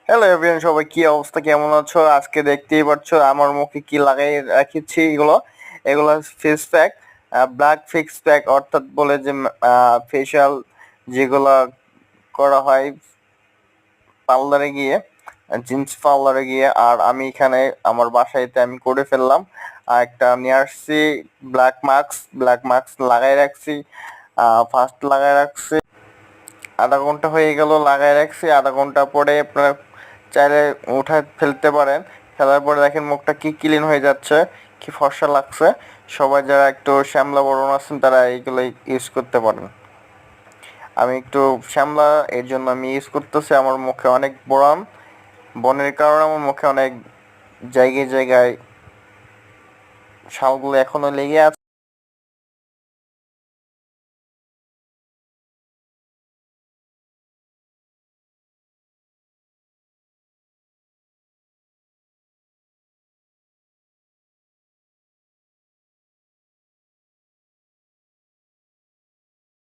Hello everyone, সবাই কি অবস্থা, কেমন আছো? আজকে দেখতেই পাচ্ছো আমার মুখে কি লাগাই রাখিছি। এগুলো face pack, black face pack, অর্থাৎ বলে যে ফেশিয়াল যেগুলো করা হয় পার্লারে গিয়ে, জিন্স পার্লারে গিয়ে। আর আমি এখানে আমার বাসায়তে আমি করে ফেললাম। আর একটা নিয়ে আসছি ব্ল্যাক মাস্ক লাগাই রাখছি। ফার্স্ট লাগাই রাখছি, আধা ঘন্টা হয়ে গেল লাগাই রাখছি। আধা ঘন্টা পরে আপনারা চাইলে উঠায় ফেলতে পারেন। ফেলার পরে দেখেন মুখটা কি ক্লিন হয়ে যাচ্ছে, কি ফর্সা লাগছে। সবাই যারা একটু শ্যামলা বরণ আছেন তারা এইগুলো ইউজ করতে পারেন। আমি একটু শ্যামলা, এর জন্য আমি ইউজ করতেছি। আমার মুখে অনেক বনের কারণে আমার মুখে অনেক জায়গায় জায়গায় শালগুলো এখনো লেগে আছে।